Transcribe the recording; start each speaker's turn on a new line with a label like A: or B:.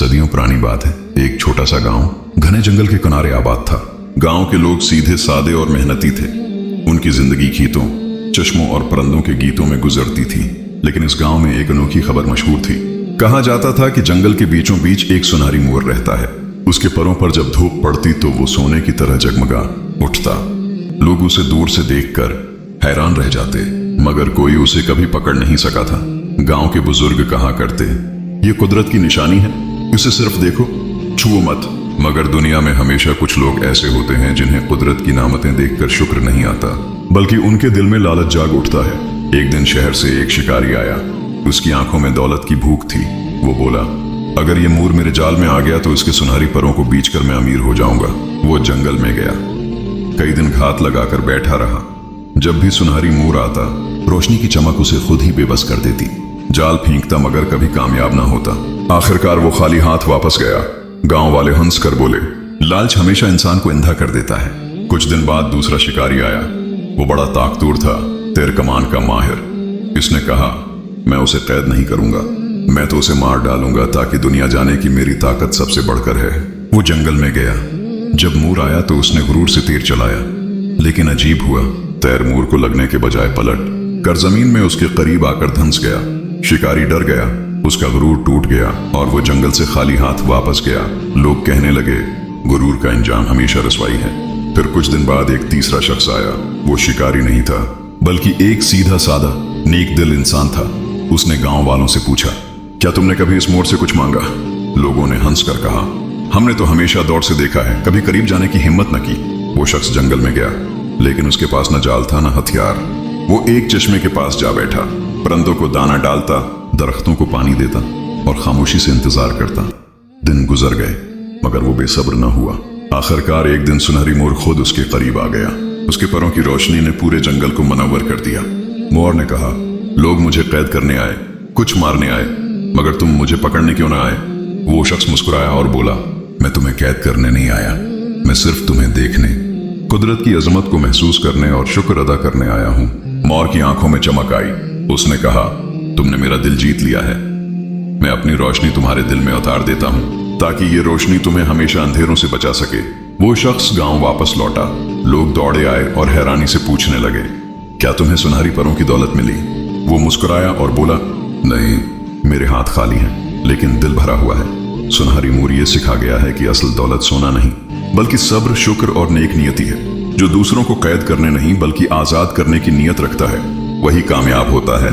A: सदियों पुरानी बात है। एक छोटा सा गांव घने जंगल के किनारे आबाद था। गांव के लोग सीधे सादे और मेहनती थे। उनकी जिंदगी खेतों, चश्मों और परिंदों के गीतों में गुजरती थी। लेकिन इस गांव में एक अनोखी खबर मशहूर थी। कहा जाता था कि जंगल के बीचों बीच एक सुनहरी मोर रहता है। उसके परों पर जब धूप पड़ती तो वो सोने की तरह जगमगा उठता। लोग उसे दूर से देखकर हैरान रह जाते, मगर कोई उसे कभी पकड़ नहीं सका था। गांव के बुजुर्ग कहा करते, ये कुदरत की निशानी है, इसे सिर्फ देखो, छुओ मत। मगर दुनिया में हमेशा कुछ लोग ऐसे होते हैं जिन्हें कुदरत की नामतें देखकर शुक्र नहीं आता, बल्कि उनके दिल में लालच जाग उठता है। एक दिन शहर से एक शिकारी आया। उसकी आंखों में दौलत की भूख थी। वो बोला, अगर ये मोर मेरे जाल में आ गया तो इसके सुनहरी परों को बीच कर मैं अमीर हो जाऊंगा। वो जंगल में गया, कई दिन घात लगाकर बैठा रहा। जब भी सुनहरी मोर आता, रोशनी की चमक उसे खुद ही बेबस कर देती। जाल फेंकता मगर कभी कामयाब ना होता। आखिरकार वो खाली हाथ वापस गया। गांव वाले हंस कर बोले, लालच हमेशा इंसान को अंधा कर देता है। कुछ दिन बाद दूसरा शिकारी आया। वो बड़ा ताकतवर था, तीर कमान का माहिर। इसने कहा, मैं उसे कैद नहीं करूंगा, मैं तो उसे मार डालूंगा ताकि दुनिया जाने कि मेरी ताकत सबसे बढ़कर है। वो जंगल में गया। जब मोर आया तो उसने गुरूर से तीर चलाया, लेकिन अजीब हुआ, तीर मोर को लगने के बजाय पलट कर जमीन में उसके करीब आकर धंस गया। शिकारी डर गया, उसका गुरूर टूट गया और वो जंगल से खाली हाथ वापस गया। लोग कहने लगे, गुरूर का अंजाम हमेशा रसवाई है। फिर कुछ दिन बाद एक तीसरा शख्स आया। वो शिकारी नहीं था, बल्कि एक सीधा साधा नेक दिल इंसान था। उसने गांव वालों से पूछा, क्या तुमने कभी इस मोर से कुछ मांगा? लोगों ने हंसकर कहा, हमने तो हमेशा दौड़ से देखा है, कभी करीब जाने की हिम्मत न की। वो शख्स जंगल में गया, लेकिन उसके पास न जाल था न हथियार। वो एक चश्मे के पास जा बैठा, परिंदों को दाना डालता, दरख्तों को पानी देता और खामोशी से इंतजार करता। दिन गुजर गए, मगर वो बेसब्र न हुआ। आखिरकार एक दिन सुनहरी मोर खुद उसके करीब आ गया। उसके परों की रोशनी ने पूरे जंगल को मनव्वर कर दिया। मोर ने कहा, लोग मुझे कैद करने आए, कुछ मारने आए, मगर तुम मुझे पकड़ने क्यों ना आए? वो शख्स मुस्कुराया और बोला, मैं तुम्हें कैद करने नहीं आया, मैं सिर्फ तुम्हें देखने, कुदरत की अजमत को महसूस करने और शुक्र अदा करने आया हूं। मोर की आंखों में चमक आई। उसने कहा, तुमने मेरा दिल जीत लिया है। मैं अपनी रोशनी तुम्हारे दिल में उतार देता हूं, ताकि ये रोशनी तुम्हें हमेशा अंधेरों से बचा सके। वो शख्स गांव वापस लौटा। लोग दौड़े आए और हैरानी से पूछने लगे, क्या तुम्हें सुनहरी परों की दौलत मिली? वो मुस्कुराया और बोला, नहीं, मेरे हाथ खाली हैं, लेकिन दिल भरा हुआ है। सुनहरी मोर ये सिखा गया है कि असल दौलत सोना नहीं, बल्कि सब्र, शुक्र और नेक नियति है। जो दूसरों को कैद करने नहीं बल्कि आजाद करने की नियत रखता है, वही कामयाब होता है।